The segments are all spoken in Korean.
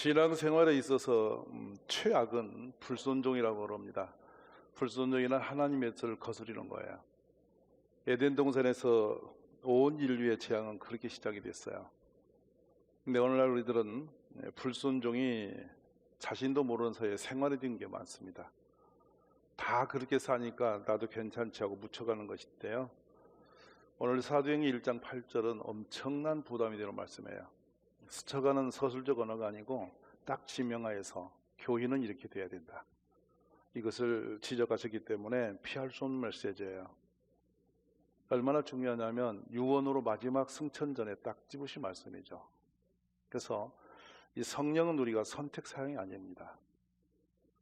신앙생활에 있어서 최악은 불순종이라고 합니다. 불순종이란 하나님의 뜻을 거스르는 거예요. 에덴 동산에서 온 인류의 재앙은 그렇게 시작이 됐어요. 근데 오늘날 우리들은 불순종이 자신도 모르는 사이에 생활이 된 게 많습니다. 다 그렇게 사니까 나도 괜찮지 하고 묻혀가는 것인데요. 오늘 사도행전 1장 8절은 엄청난 부담이 되는 말씀이에요. 스쳐가는 서술적 언어가 아니고 딱 지명하여서 교인은 이렇게 돼야 된다. 이것을 지적하셨기 때문에 피할 수 없는 메시지예요. 얼마나 중요하냐면 유언으로 마지막 승천전에 딱 집으신 말씀이죠. 그래서 이 성령은 우리가 선택 사항이 아닙니다.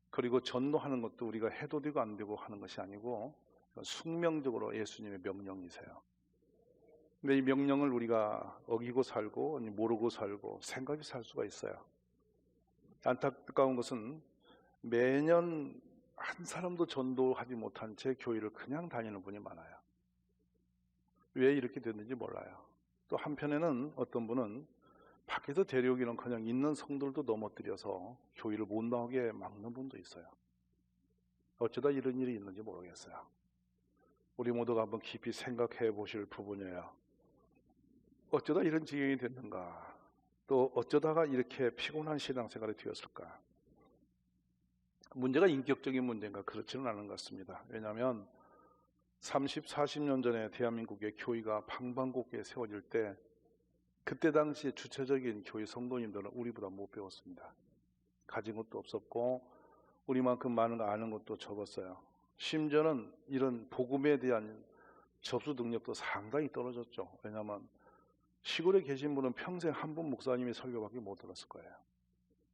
그리고 전도하는 것도 우리가 해도 되고 안 되고 하는 것이 아니고 숙명적으로 예수님의 명령이세요. 근데 이 명령을 우리가 어기고 살고 모르고 살고 생각이 살 수가 있어요. 안타까운 것은 매년 한 사람도 전도하지 못한 채 교회를 그냥 다니는 분이 많아요. 왜 이렇게 됐는지 몰라요. 또 한편에는 어떤 분은 밖에서 데려오기는커녕 있는 성들도 넘어뜨려서 교회를 못 나오게 막는 분도 있어요. 어쩌다 이런 일이 있는지 모르겠어요. 우리 모두가 한번 깊이 생각해 보실 부분이에요. 어쩌다 이런 지경이 됐는가? 또 어쩌다가 이렇게 피곤한 신앙생활이 되었을까? 문제가 인격적인 문제인가? 그렇지는 않은 것 같습니다. 왜냐하면 30, 40년 전에 대한민국의 교회가 방방곡곡에 세워질 때 그때 당시에 주체적인 교회 성도님들은 우리보다 못 배웠습니다. 가진 것도 없었고 우리만큼 많은 거 아는 것도 적었어요. 심지어는 이런 복음에 대한 접수 능력도 상당히 떨어졌죠. 왜냐하면 시골에 계신 분은 평생 한 분 목사님의 설교밖에 못 들었을 거예요.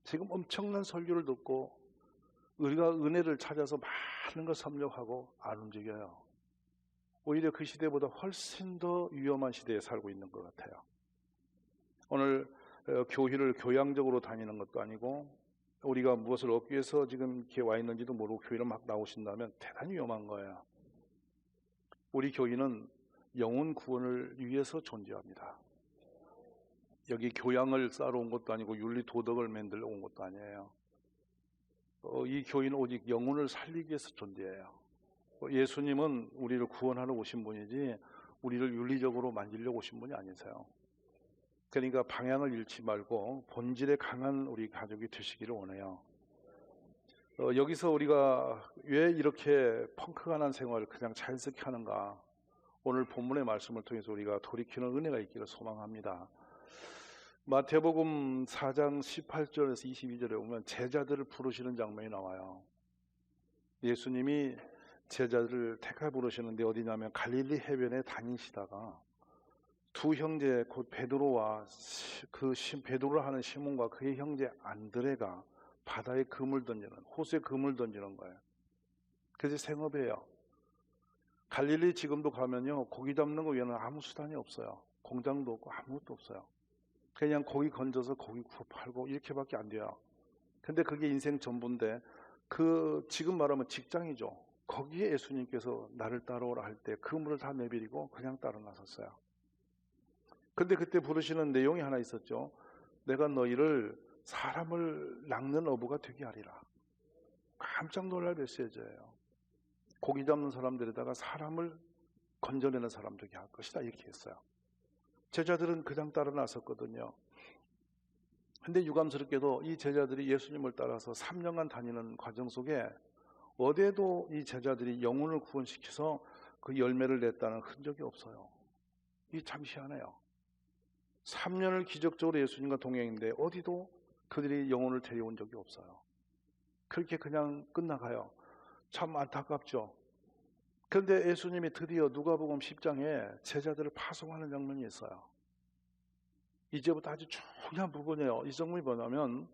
지금 엄청난 설교를 듣고 우리가 은혜를 찾아서 많은 걸 섭렵하고 안 움직여요. 오히려 그 시대보다 훨씬 더 위험한 시대에 살고 있는 것 같아요. 오늘 교회를 교양적으로 다니는 것도 아니고 우리가 무엇을 얻기 위해서 지금 이렇게 와 있는지도 모르고 교회를 막 나오신다면 대단히 위험한 거예요. 우리 교회는 영혼 구원을 위해서 존재합니다. 여기 교양을 쌓아 온 것도 아니고 윤리 도덕을 만들어 온 것도 아니에요. 이 교회는 오직 영혼을 살리기 위해서 존재해요. 예수님은 우리를 구원하러 오신 분이지 우리를 윤리적으로 만지려고 오신 분이 아니세요. 그러니까 방향을 잃지 말고 본질에 강한 우리 가족이 되시기를 원해요. 여기서 우리가 왜 이렇게 펑크가난 생활을 그냥 자연스럽게 하는가? 오늘 본문의 말씀을 통해서 우리가 돌이키는 은혜가 있기를 소망합니다. 마태복음 4장 18절에서 22절에 보면 제자들을 부르시는 장면이 나와요. 예수님이 제자들을 택하 부르시는데 어디냐면 갈릴리 해변에 다니시다가 두 형제 곧 베드로와 베드로를 하는 시몬과 그의 형제 안드레가 바다에 그물 던지는 호수에 그물 던지는 거예요. 그래서 생업이에요. 갈릴리 지금도 가면요 고기 잡는 거 외에는 아무 수단이 없어요. 공장도 없고 아무것도 없어요. 그냥 고기 건져서 고기 구워 팔고 이렇게밖에 안 돼요. 근데 그게 인생 전부인데 지금 말하면 직장이죠. 거기에 예수님께서 나를 따라오라 할 때 그물을 다 내버리고 그냥 따라 나섰어요. 근데 그때 부르시는 내용이 하나 있었죠. 내가 너희를 사람을 낚는 어부가 되게 하리라. 깜짝 놀랄 메시지예요. 고기 잡는 사람들에다가 사람을 건져내는 사람 되게 할 것이다 이렇게 했어요. 제자들은 그냥 따라 나섰거든요. 근데 유감스럽게도 이 제자들이 예수님을 따라서 3년간 다니는 과정 속에 어디에도 이 제자들이 영혼을 구원시켜서 그 열매를 냈다는 흔적이 없어요. 이게 참 희한해요. 3년을 기적적으로 예수님과 동행인데 어디도 그들이 영혼을 데려온 적이 없어요. 그렇게 그냥 끝나가요. 참 안타깝죠. 그런데 예수님이 드디어 누가복음 10장에 제자들을 파송하는 장면이 있어요. 이제부터 아주 중요한 부분이에요. 이 장면이 뭐냐면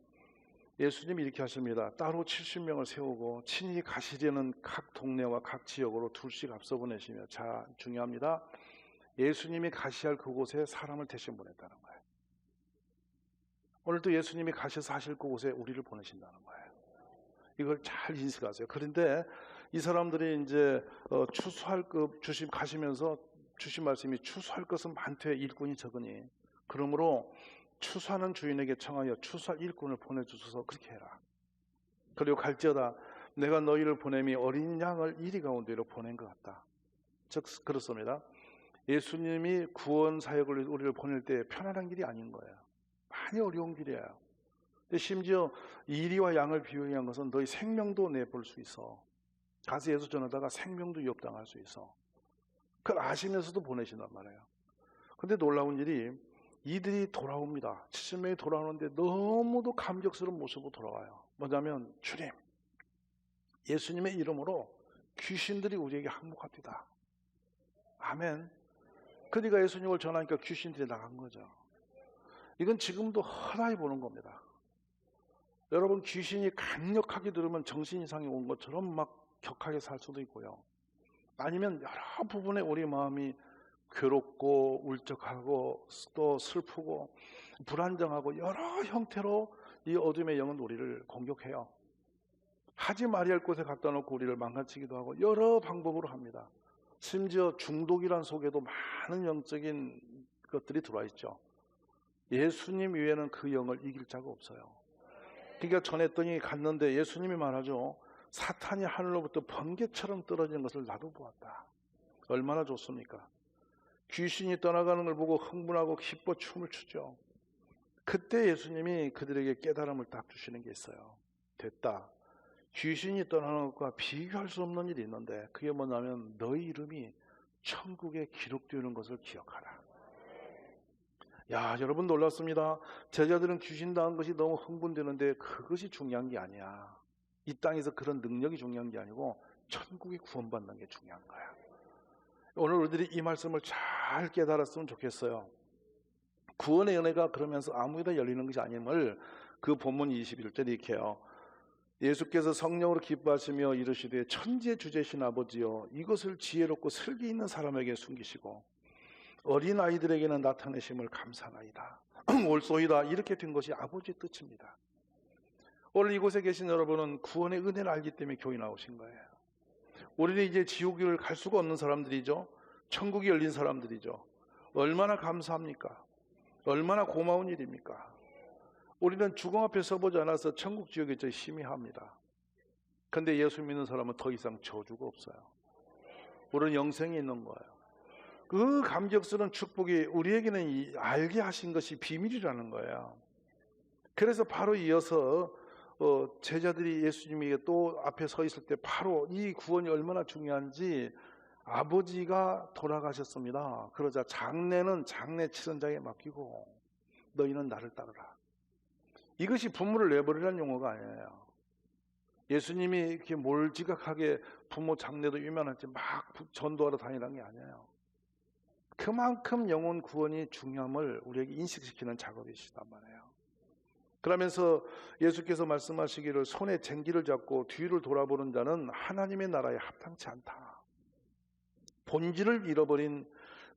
예수님이 이렇게 하십니다. 따로 70명을 세우고 친히 가시려는 각 동네와 각 지역으로 둘씩 앞서 보내시며 자 중요합니다. 예수님이 가셔야 할 그곳에 사람을 대신 보냈다는 거예요. 오늘도 예수님이 가셔서 하실 그곳에 우리를 보내신다는 거예요. 이걸 잘 인식하세요. 그런데 이 사람들이 이제 추수할 것 가시면서 주신 말씀이 추수할 것은 많되 일꾼이 적으니 그러므로 추수하는 주인에게 청하여 추수할 일꾼을 보내주소서. 그렇게 해라. 그리고 갈지어다 내가 너희를 보냄이 어린 양을 이리 가운데로 보낸 것 같다. 즉 그렇습니다. 예수님이 구원 사역을 우리를 보낼 때 편안한 길이 아닌 거예요. 많이 어려운 길이에요. 근데 심지어 이리와 양을 비유한 것은 너희 생명도 내볼 수 있어. 가서 예수 전하다가 생명도 위협당할 수 있어. 그걸 아시면서도 보내신단 말이에요. 근데 놀라운 일이 이들이 돌아옵니다. 70명이 돌아오는데 너무도 감격스러운 모습으로 돌아와요. 뭐냐면 주님, 예수님의 이름으로 귀신들이 우리에게 항복합니다. 아멘. 그러니까 예수님을 전하니까 귀신들이 나간 거죠. 이건 지금도 흔하게 보는 겁니다. 여러분, 귀신이 강력하게 들으면 정신 이상이 온 것처럼 막 격하게 살 수도 있고요. 아니면 여러 부분에 우리 마음이 괴롭고 울적하고 또 슬프고 불안정하고 여러 형태로 이 어둠의 영은 우리를 공격해요. 하지 말아야 할 곳에 갖다 놓고 우리를 망가뜨리기도 하고 여러 방법으로 합니다. 심지어 중독이란 속에도 많은 영적인 것들이 들어와 있죠. 예수님 외에는 그 영을 이길 자가 없어요. 그러니까 전했더니 갔는데 예수님이 말하죠. 사탄이 하늘로부터 번개처럼 떨어지는 것을 나도 보았다. 얼마나 좋습니까? 귀신이 떠나가는 걸 보고 흥분하고 기뻐 춤을 추죠. 그때 예수님이 그들에게 깨달음을 딱 주시는 게 있어요. 됐다. 귀신이 떠나는 것과 비교할 수 없는 일이 있는데 그게 뭐냐면 너희 이름이 천국에 기록되는 것을 기억하라. 야, 여러분 놀랐습니다. 제자들은 귀신 당한 것이 너무 흥분되는데 그것이 중요한 게 아니야. 이 땅에서 그런 능력이 중요한 게 아니고 천국에 구원받는 게 중요한 거야. 오늘 우리들이 이 말씀을 잘 깨달았으면 좋겠어요. 구원의 은혜가 그러면서 아무데나 열리는 것이 아님을 그 본문 21절에 이렇게 해요. 예수께서 성령으로 기뻐하시며 이르시되 천지의 주제신 아버지여 이것을 지혜롭고 슬기 있는 사람에게 숨기시고 어린 아이들에게는 나타내심을 감사하나이다. 옳소이다. 이렇게 된 것이 아버지의 뜻입니다. 오늘 이곳에 계신 여러분은 구원의 은혜를 알기 때문에 교회 나오신 거예요. 우리는 이제 지옥을 갈 수가 없는 사람들이죠. 천국이 열린 사람들이죠. 얼마나 감사합니까? 얼마나 고마운 일입니까? 우리는 죽음 앞에 서보지 않아서 천국 지옥에 저 희미합니다. 그런데 예수 믿는 사람은 더 이상 저주가 없어요. 우리는 영생이 있는 거예요. 그 감격스러운 축복이 우리에게는 알게 하신 것이 비밀이라는 거예요. 그래서 바로 이어서 제자들이 예수님에게 또 앞에 서 있을 때 바로 이 구원이 얼마나 중요한지 아버지가 돌아가셨습니다. 그러자 장례는 장례 치른 자에게 맡기고 너희는 나를 따르라. 이것이 부모를 내버리라는 용어가 아니에요. 예수님이 이렇게 몰지각하게 부모 장례도 유명한지 막 전도하러 다니라는 게 아니에요. 그만큼 영혼 구원이 중요함을 우리에게 인식시키는 작업이시단 말이에요. 그러면서 예수께서 말씀하시기를 손에 쟁기를 잡고 뒤를 돌아보는 자는 하나님의 나라에 합당치 않다. 본질을 잃어버린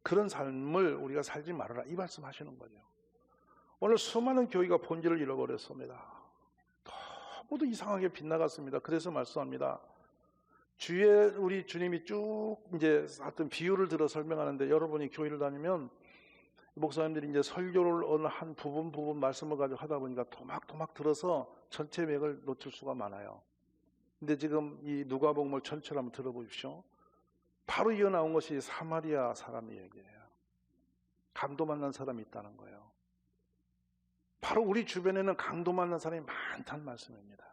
그런 삶을 우리가 살지 말아라. 이 말씀하시는 거죠. 오늘 수많은 교회가 본질을 잃어버렸습니다. 너무도 이상하게 빗나갔습니다. 그래서 말씀합니다. 주에 우리 주님이 쭉 이제 하여튼 비유를 들어 설명하는데 여러분이 교회를 다니면 목사님들이 이제 설교를 어느 한 부분 말씀을 가지고 하다 보니까 토막토막 들어서 전체 맥을 놓칠 수가 많아요. 근데 지금 이 누가복음을 전체로 한번 들어보십시오. 바로 이어 나온 것이 사마리아 사람의 얘기예요. 강도 만난 사람이 있다는 거예요. 바로 우리 주변에는 강도 만난 사람이 많다는 말씀입니다.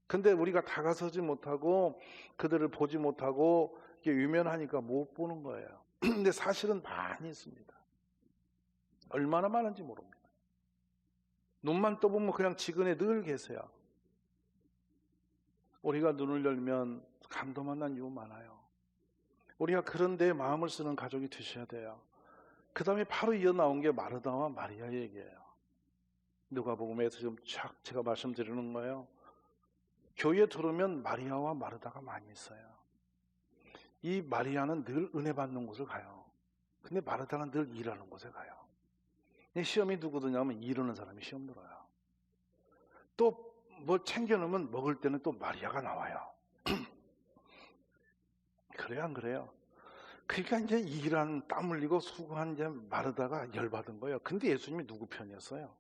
근데 우리가 다가서지 못하고 그들을 보지 못하고 이게 유면하니까 못 보는 거예요. 근데 사실은 많이 있습니다. 얼마나 많은지 모릅니다. 눈만 떠보면 그냥 지근에 늘 계세요. 우리가 눈을 열면 강도 만난 이유 많아요. 우리가 그런 데 마음을 쓰는 가족이 되셔야 돼요. 그 다음에 바로 이어 나온 게 마르다와 마리아의 얘기예요. 누가복음에서 지금 쫙 제가 말씀드리는 거예요. 교회에 들어오면 마리아와 마르다가 많이 있어요. 이 마리아는 늘 은혜 받는 곳을 가요. 근데 마르다는 늘 일하는 곳에 가요. 시험이 누구 드냐면 이루는 사람이 시험 들어요. 또 뭐 챙겨놓으면 먹을 때는 또 마리아가 나와요. 그래요, 안 그래요? 그러니까 이제 일한 땀 흘리고 수고한 이제 마르다가 열받은 거예요. 근데 예수님이 누구 편이었어요?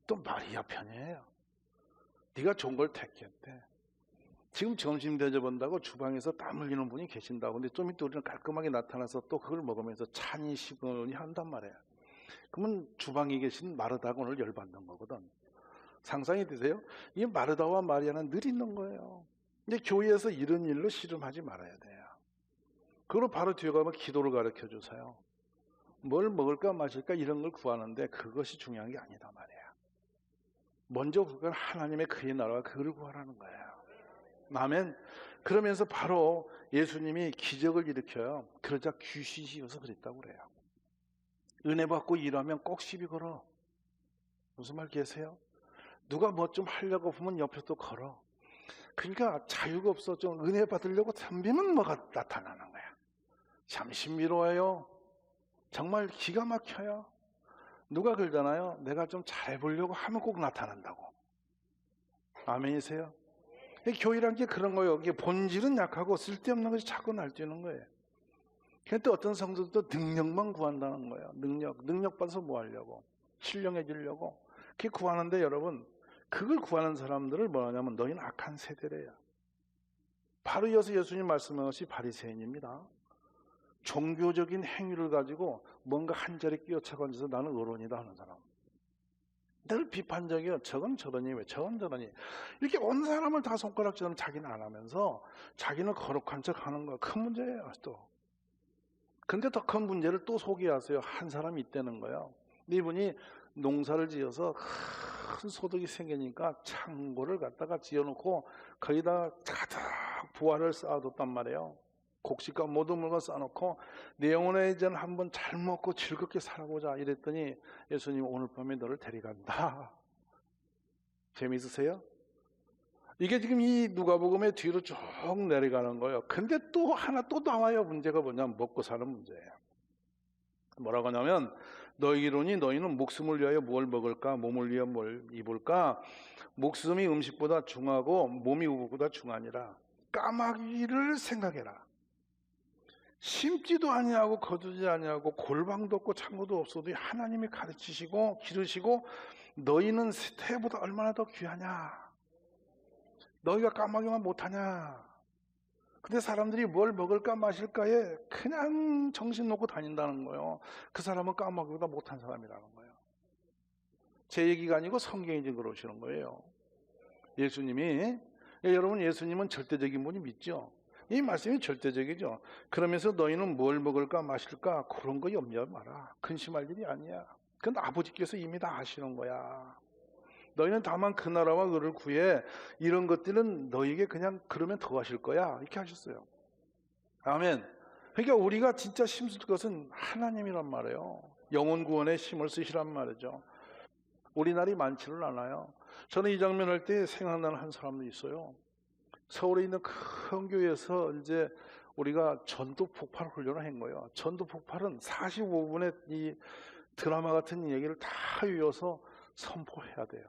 또 마리아 편이에요. 네가 좋은 걸 택했대. 지금 점심 대접한다고 주방에서 땀 흘리는 분이 계신다고. 근데 좀 이따 우리는 깔끔하게 나타나서 또 그걸 먹으면서 찬이 시그니 한단 말이에요. 그러면 주방에 계신 마르다가 오늘 열받는 거거든. 상상이 되세요? 이 마르다와 마리아는 늘 있는 거예요. 근데 교회에서 이런 일로 씨름하지 말아야 돼요. 그리고 바로 뒤에 가면 기도를 가르쳐 주세요. 뭘 먹을까 마실까 이런 걸 구하는데 그것이 중요한 게 아니다 말이에요. 먼저 그건 하나님의 그의 나라와 그를 구하라는 거예요. 아멘. 그러면서 바로 예수님이 기적을 일으켜요. 그러자 귀신이 여서 그랬다고 그래요. 은혜 받고 일하면 꼭 시비 걸어. 무슨 말 계세요? 누가 뭐 좀 하려고 보면 옆에 또 걸어. 그러니까 자유가 없어. 좀 은혜 받으려고 덤비면 뭐가 나타나는 거야. 참 신비로워요. 정말 기가 막혀요. 누가 그러잖아요. 내가 좀 잘해보려고 하면 꼭 나타난다고. 아멘이세요? 교회란 게 그런 거예요. 이게 본질은 약하고 쓸데없는 것이 자꾸 날뛰는 거예요. 그런데 어떤 성도들도 능력만 구한다는 거예요. 능력 받아서 뭐 하려고? 신령해지려고. 그게 구하는데 여러분, 그걸 구하는 사람들을 뭐라 하냐면 너희는 악한 세대래요. 바로 이어서 예수님 말씀하신 것이 바리새인입니다. 종교적인 행위를 가지고 뭔가 한 자리 끼어차고 앉아서 나는 의론이다 하는 사람. 늘 비판적이요. 저건 저러니 왜 저건 저러니. 이렇게 온 사람을 다 손가락질하면 자기는 안 하면서 자기는 거룩한 척 하는 거 큰 문제예요. 또. 근데 더 큰 문제를 또 소개하세요. 한 사람이 있다는 거예요. 이분이 농사를 지어서 큰 소득이 생기니까 창고를 갖다가 지어놓고 거기다 가득 부화를 쌓아뒀단 말이에요. 곡식과 모든 물건 쌓아놓고 내 영혼의 이제는 한번 잘 먹고 즐겁게 살아보자 이랬더니 예수님 오늘 밤에 너를 데려간다. 재미있으세요? 이게 지금 이 누가복음의 뒤로 쭉 내려가는 거예요. 근데 또 하나 또 나와요. 문제가 뭐냐면 먹고 사는 문제예요. 뭐라고 하냐면 너희로니 너희는 목숨을 위하여 뭘 먹을까? 몸을 위하여 뭘 입을까? 목숨이 음식보다 중하고 몸이 우복보다 중하니라. 까마귀를 생각해라. 심지도 아니하고 거두지 아니하고 골방도 없고 창고도 없어도 하나님이 가르치시고 기르시고 너희는 새보다 얼마나 더 귀하냐. 너희가 까마귀만 못하냐. 근데 사람들이 뭘 먹을까 마실까에 그냥 정신 놓고 다닌다는 거예요. 그 사람은 까마귀보다 못한 사람이라는 거예요. 제 얘기가 아니고 성경이 지금 그러시는 거예요. 예수님이 여러분 예수님은 절대적인 분이 믿죠. 이 말씀이 절대적이죠. 그러면서 너희는 뭘 먹을까 마실까 그런 거 염려 마라. 근심할 일이 아니야. 그건 아버지께서 이미 다 하시는 거야. 너희는 다만 그 나라와 그를 구해. 이런 것들은 너희에게 그냥 그러면 더 하실 거야. 이렇게 하셨어요. 아멘. 그러니까 우리가 진짜 힘쓸 것은 하나님이란 말이에요. 영혼 구원에 힘을 쓰시란 말이죠. 우리 날이 많지는 않아요. 저는 이 장면 할 때 생각나는 한 사람도 있어요. 서울에 있는 큰 교회에서 이제 우리가 전도 폭발 훈련을 한 거예요. 전도 폭발은 45분의 이 드라마 같은 얘기를 다 외워서 선포해야 돼요.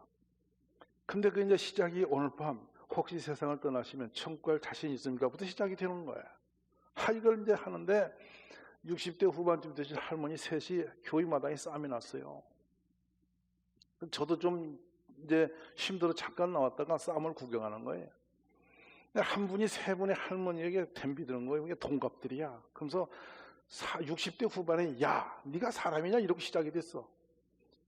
근데 그 이제 시작이 오늘 밤 혹시 세상을 떠나시면 천국 갈 자신 있습니까?부터 시작이 되는 거예요. 이걸 이제 하는데 60대 후반쯤 되신 할머니 셋이 교회 마당에 싸움이 났어요. 저도 좀 이제 힘들어 잠깐 나왔다가 싸움을 구경하는 거예요. 한 분이 세 분의 할머니에게 덤비드는 거예요. 이게 동갑들이야. 그러면서 60대 후반에 야, 네가 사람이냐 이렇게 시작이 됐어.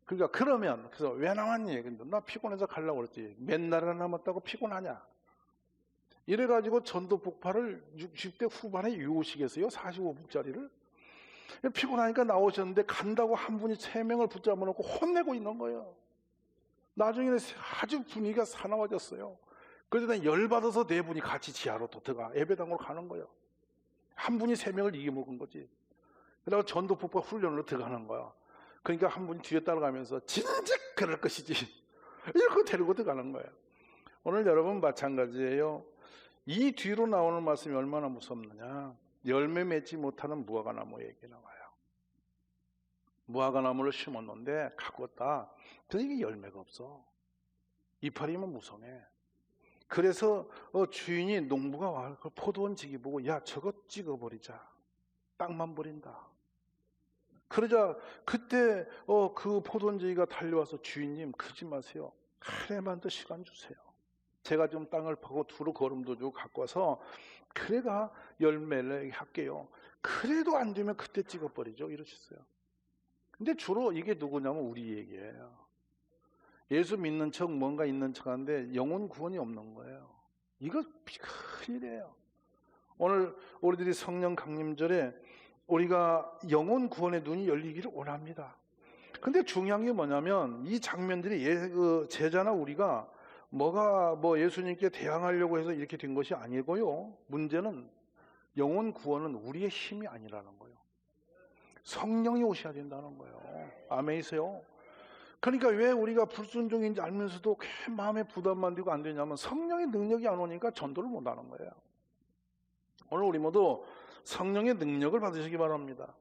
그러니까 그래서 왜 나왔니? 근데 나 피곤해서 가려고 그랬지. 몇 날이나 남았다고 피곤하냐? 이래가지고 전도 폭발을 60대 후반에 유식했어요. 45분짜리를. 피곤하니까 나오셨는데 간다고 한 분이 3명을 붙잡아 놓고 혼내고 있는 거예요. 나중에는 아주 분위기가 사나워졌어요. 그러다 열받아서 4분이 같이 지하로 또 들어가 예배당으로 가는 거예요. 한 분이 3명을 이겨먹은 거지. 그러다가 전도 폭발 훈련으로 들어가는 거야. 그러니까 한 분이 뒤에 따라가면서 진즉 그럴 것이지 이렇게 데리고 들어가는 거예요. 오늘 여러분 마찬가지예요. 이 뒤로 나오는 말씀이 얼마나 무섭느냐. 열매 맺지 못하는 무화과나무 얘기 나와요. 무화과나무를 심었는데 가꿨다. 근데 이게 열매가 없어. 이파리면 무성해. 그래서 주인이 농부가 와 포도원 지기 보고 야 저거 찍어버리자. 땅만 버린다. 그러자 그때 그 포도원쟁이가 달려와서 주인님 그러지 마세요. 한 해만 더 시간 주세요. 제가 좀 땅을 파고 두루 거름도 주고 갖고 와서 그래가 열매를 할게요. 그래도 안 되면 그때 찍어버리죠. 이러셨어요. 근데 주로 이게 누구냐면 우리 얘기예요. 예수 믿는 척 뭔가 있는 척 하는데 영혼 구원이 없는 거예요. 이거 큰일이에요. 오늘 우리들이 성령 강림절에 우리가 영혼 구원의 눈이 열리기를 원합니다. 근데 중요한 게 뭐냐면 이 장면들이 제자나 우리가 예수님께 대항하려고 해서 이렇게 된 것이 아니고요. 문제는 영혼 구원은 우리의 힘이 아니라는 거예요. 성령이 오셔야 된다는 거예요. 아멘이세요? 그러니까 왜 우리가 불순종인지 알면서도 마음에 부담만 되고 안 되냐면 성령의 능력이 안 오니까 전도를 못 하는 거예요. 오늘 우리 모두 성령의 능력을 받으시기 바랍니다.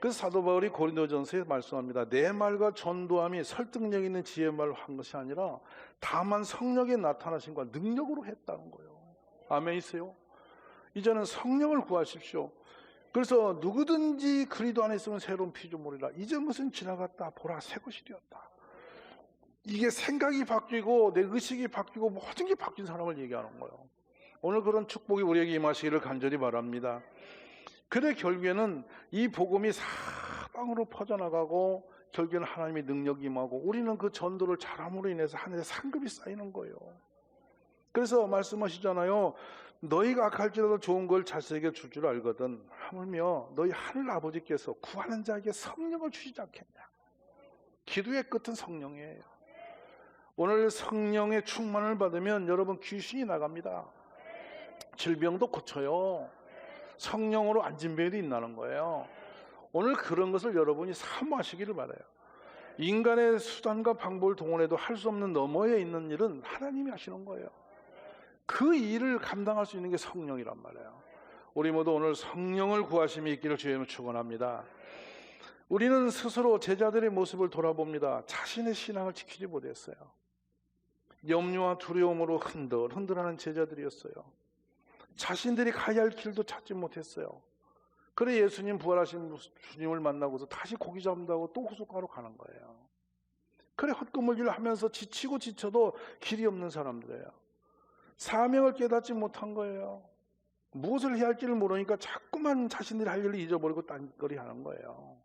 그래서 사도 바울이 고린도전서에 말씀합니다. 내 말과 전도함이 설득력 있는 지혜의 말을 한 것이 아니라 다만 성령의 나타나심과 능력으로 했다는 거예요. 아멘이세요? 이제는 성령을 구하십시오. 그래서 누구든지 그리스도 안에 있으면 새로운 피조물이라. 이제 무슨 지나갔다 보라 새 것이 되었다. 이게 생각이 바뀌고 내 의식이 바뀌고 모든 게 바뀐 사람을 얘기하는 거예요. 오늘 그런 축복이 우리에게 임하시기를 간절히 바랍니다. 그래 결국에는 이 복음이 사방으로 퍼져나가고 결국에는 하나님의 능력이 임하고 우리는 그 전도를 잘함으로 인해서 하늘에 상급이 쌓이는 거예요. 그래서 말씀하시잖아요. 너희가 악할지라도 좋은 걸 자식에게 줄 줄 알거든. 하물며 너희 하늘 아버지께서 구하는 자에게 성령을 주시지 않겠냐. 기도의 끝은 성령이에요. 오늘 성령의 충만을 받으면 여러분 귀신이 나갑니다. 질병도 고쳐요. 성령으로 안진병이 있나는 거예요. 오늘 그런 것을 여러분이 사모하시기를 바라요. 인간의 수단과 방법을 동원해도 할 수 없는 너머에 있는 일은 하나님이 하시는 거예요. 그 일을 감당할 수 있는 게 성령이란 말이에요. 우리 모두 오늘 성령을 구하심이 있기를 주의 이름으로 축원합니다. 우리는 스스로 제자들의 모습을 돌아봅니다. 자신의 신앙을 지키지 못했어요. 염려와 두려움으로 흔들하는 제자들이었어요. 자신들이 가야 할 길도 찾지 못했어요. 그래 예수님 부활하신 주님을 만나고서 다시 고기 잡는다고 또 호숫가로 가는 거예요. 그래 헛구물질을 하면서 지치고 지쳐도 길이 없는 사람들이에요. 사명을 깨닫지 못한 거예요. 무엇을 해야 할지를 모르니까 자꾸만 자신들이 할 일을 잊어버리고 딴거리 하는 거예요.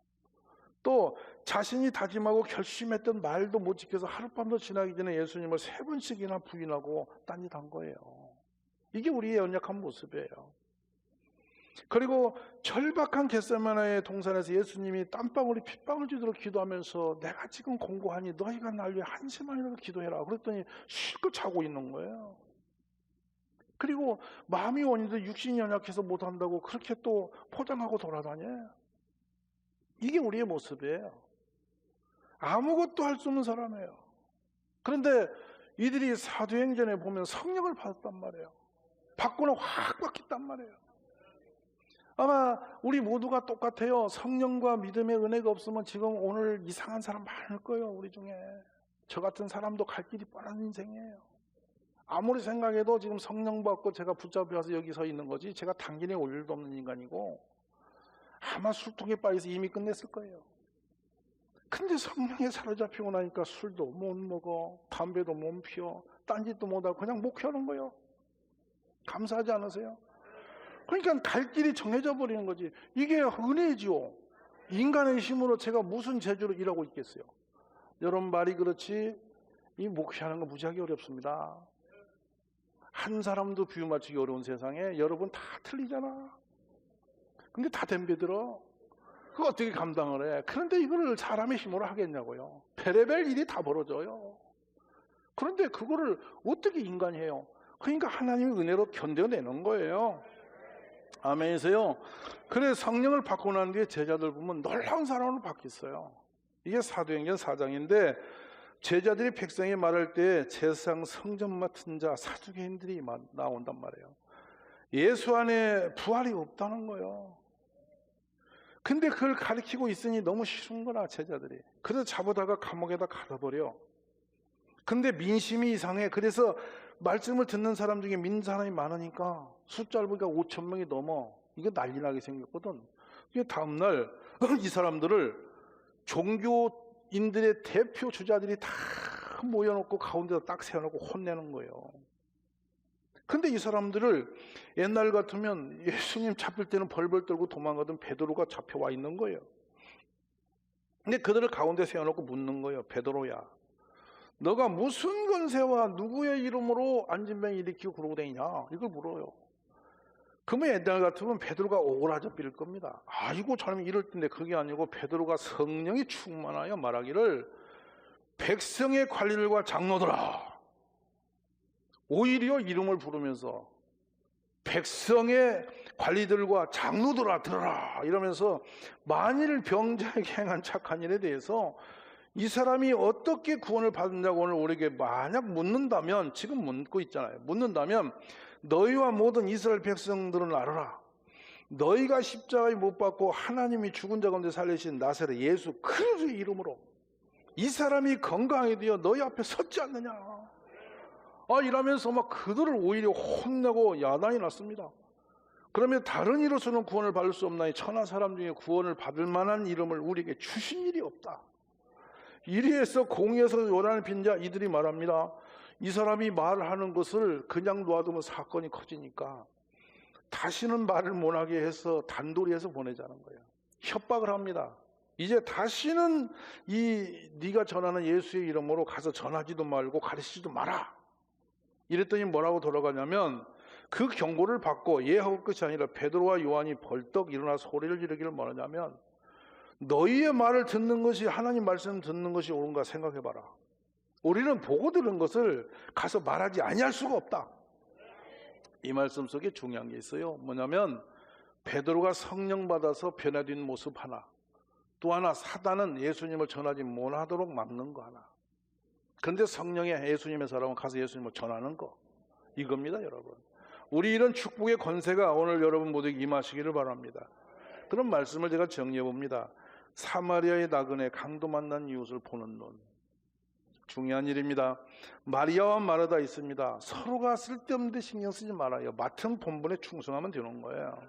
또 자신이 다짐하고 결심했던 말도 못 지켜서 하룻밤도 지나기 전에 예수님을 3번씩이나 부인하고 딴짓한 거예요. 이게 우리의 연약한 모습이에요. 그리고 절박한 겟세마네의 동산에서 예수님이 땀방울이 핏방울 주도록 기도하면서 내가 지금 공고하니 너희가 날 위해 한시만이라도 기도해라. 그랬더니 실컷 자고 있는 거예요. 그리고 마음이 원인데 육신이 연약해서 못한다고 그렇게 또 포장하고 돌아다녀요. 이게 우리의 모습이에요. 아무것도 할 수 없는 사람이에요. 그런데 이들이 사도행전에 보면 성령을 받았단 말이에요. 받고는 확 바뀌었단 말이에요. 아마 우리 모두가 똑같아요. 성령과 믿음의 은혜가 없으면 지금 오늘 이상한 사람 많을 거예요. 우리 중에. 저 같은 사람도 갈 길이 뻔한 인생이에요. 아무리 생각해도 지금 성령 받고 제가 붙잡혀서 여기 서 있는 거지 제가 당긴에 올 일도 없는 인간이고 아마 술통에 빠져서 이미 끝냈을 거예요. 근데 성령에 사로잡히고 나니까 술도 못 먹어, 담배도 못 피워, 딴짓도 못하고 그냥 목회하는 거예요. 감사하지 않으세요? 그러니까 갈 길이 정해져 버리는 거지. 이게 은혜지요. 인간의 힘으로 제가 무슨 재주로 일하고 있겠어요? 여러분 말이 그렇지 이 목회하는 거 무지하게 어렵습니다. 한 사람도 비유 맞추기 어려운 세상에 여러분 다 틀리잖아. 근데 다 덤벼들어. 그거 어떻게 감당을 해? 그런데 이거를 사람의 힘으로 하겠냐고요. 별의별 일이 다 벌어져요. 그런데 그거를 어떻게 인간이 해요? 그러니까 하나님의 은혜로 견뎌내는 거예요. 아멘이세요? 그래 성령을 받고 난 뒤에 제자들 보면 놀라운 사람으로 바뀌었어요. 이게 사도행전 4장인데 제자들이 백성이 말할 때 제사장 성전 맡은 자 사두개인들이 나온단 말이에요. 예수 안에 부활이 없다는 거예요. 근데 그걸 가르치고 있으니 너무 싫은 거라 제자들이. 그래서 잡아다가 감옥에다 가둬버려. 근데 민심이 이상해. 그래서 말씀을 듣는 사람 중에 믿는 사람이 많으니까 숫자를 보니까 5,000명이 넘어. 이거 난리 나게 생겼거든. 다음날 이 사람들을 종교인들의 대표 주자들이 다 모여놓고 가운데서 딱 세워놓고 혼내는 거예요. 근데 이 사람들을 옛날 같으면 예수님 잡힐 때는 벌벌 떨고 도망가던 베드로가 잡혀와 있는 거예요. 근데 그들을 가운데 세워놓고 묻는 거예요. 베드로야, 너가 무슨 권세와 누구의 이름으로 안진병 일으키고 그러고 다니냐? 이걸 물어요. 그러면 옛날 같으면 베드로가 오그라져 빌 겁니다. 아이고 저놈이 이럴 텐데. 그게 아니고 베드로가 성령이 충만하여 말하기를, 백성의 관리들과 장로들아, 오히려 이름을 부르면서 백성의 관리들과 장로들아 들어라 이러면서 만일 병자에게 행한 착한 일에 대해서 이 사람이 어떻게 구원을 받느냐고 오늘 우리에게 만약 묻는다면, 지금 묻고 있잖아요. 묻는다면 너희와 모든 이스라엘 백성들은 알아라. 너희가 십자가에 못 박고 하나님이 죽은 자 가운데 살리신 나사렛 예수 그리스도의 이름으로 이 사람이 건강하게 되어 너희 앞에 섰지 않느냐. 이러면서 막 그들을 오히려 혼내고 야단이 났습니다. 그러면 다른 이로서는 구원을 받을 수 없나니 천하 사람 중에 구원을 받을 만한 이름을 우리에게 주신 일이 없다. 이리해서 공의에서 요란을 빈 자 이들이 말합니다. 이 사람이 말하는 것을 그냥 놔두면 사건이 커지니까 다시는 말을 못하게 해서 단도리해서 보내자는 거예요. 협박을 합니다. 이제 다시는 네가 전하는 예수의 이름으로 가서 전하지도 말고 가르치지도 마라. 이랬더니 뭐라고 돌아가냐면, 그 경고를 받고 예하고 끝이 아니라 베드로와 요한이 벌떡 일어나 소리를 지르기를 뭐하냐면, 너희의 말을 듣는 것이, 하나님 말씀 듣는 것이 옳은가 생각해봐라. 우리는 보고 들은 것을 가서 말하지 아니할 수가 없다. 이 말씀 속에 중요한 게 있어요. 뭐냐면 베드로가 성령 받아서 변화된 모습 하나, 또 하나 사단은 예수님을 전하지 못하도록 막는 거 하나. 그런데 성령의 예수님의 사람은 가서 예수님을 전하는 거, 이겁니다. 여러분, 우리 이런 축복의 권세가 오늘 여러분 모두에게 임하시기를 바랍니다. 그런 말씀을 제가 정리해 봅니다. 사마리아의 나그네 강도 만난 이웃을 보는 눈, 중요한 일입니다. 마리아와 마르다 있습니다. 서로가 쓸데없는 데 신경 쓰지 말아요. 맡은 본분에 충성하면 되는 거예요.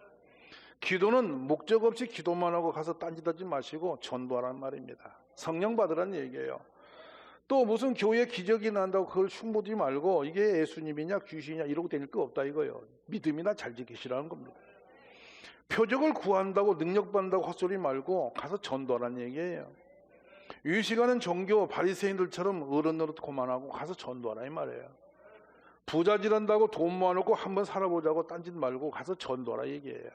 기도는 목적 없이 기도만 하고 가서 딴짓하지 마시고 전도하라는 말입니다. 성령 받으라는 얘기예요. 또 무슨 교회에 기적이 난다고 그걸 흉보지 말고 이게 예수님이냐 귀신이냐 이러고 다닐 거 없다 이거예요. 믿음이나 잘 지키시라는 겁니다. 표적을 구한다고 능력받는다고 헛소리 말고 가서 전도하라는 얘기예요. 유시가는 종교 바리새인들처럼 어른 노릇 그만하고 가서 전도하라 이 말이에요. 부자질한다고 돈 모아놓고 한번 살아보자고 딴짓 말고 가서 전도하라 얘기예요.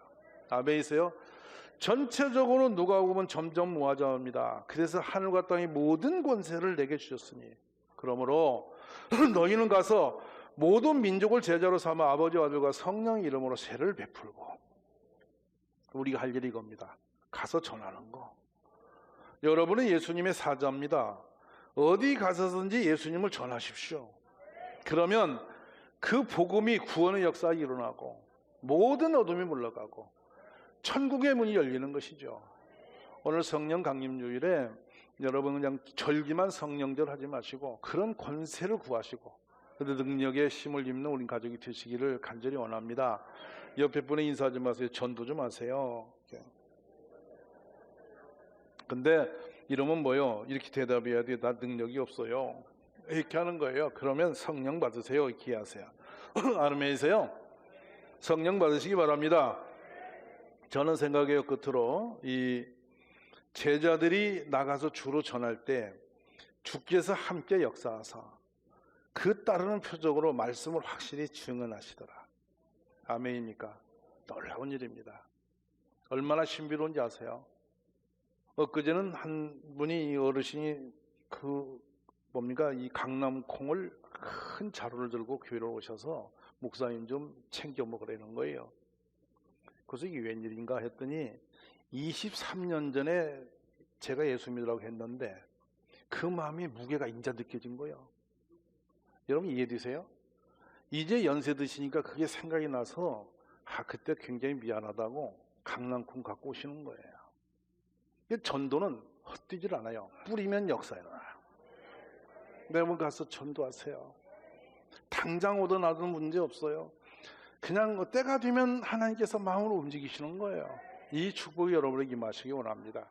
아멘이세요? 전체적으로 누가 보면 점점 무아자합니다. 그래서 하늘과 땅의 모든 권세를 내게 주셨으니 그러므로 너희는 가서 모든 민족을 제자로 삼아 아버지와 아들과 성령의 이름으로 세를 베풀고, 우리가 할 일이 이겁니다. 가서 전하는 거. 여러분은 예수님의 사자입니다. 어디 가서든지 예수님을 전하십시오. 그러면 그 복음이 구원의 역사가 일어나고 모든 어둠이 물러가고 천국의 문이 열리는 것이죠. 오늘 성령 강림주일에 여러분 그냥 절기만 성령절 하지 마시고 그런 권세를 구하시고 그런데 능력의 힘을 입는 우리 가족이 되시기를 간절히 원합니다. 옆에 분에 인사 좀 하세요. 전도 좀 하세요. 근데 이러면 뭐요? 이렇게 대답해야 돼. 나 능력이 없어요. 이렇게 하는 거예요. 그러면 성령 받으세요. 이렇게 하세요. 아멘이세요? 성령 받으시기 바랍니다. 저는 생각해요. 끝으로 이 제자들이 나가서 주로 전할 때 주께서 함께 역사하사 그 따르는 표적으로 말씀을 확실히 증언하시더라. 아멘입니까? 놀라운 일입니다. 얼마나 신비로운지 아세요? 엊그제는 한 분이 어르신이 이 강낭콩을 큰 자루를 들고 교회로 오셔서 목사님 좀 챙겨 먹으라는 거예요. 그래서 이게 웬일인가 했더니 23년 전에 제가 예수 믿으라고 했는데 그 마음의 무게가 인자 느껴진 거예요. 여러분 이해되세요? 이제 연세 드시니까 그게 생각이 나서 그때 굉장히 미안하다고 강낭콩 갖고 오시는 거예요. 전도는 헛되질 않아요. 뿌리면 역사에 나와요. 여러분 가서 전도하세요. 당장 오든 나든 문제 없어요. 그냥 때가 되면 하나님께서 마음으로 움직이시는 거예요. 이 축복이 여러분에게 임하시기 원합니다.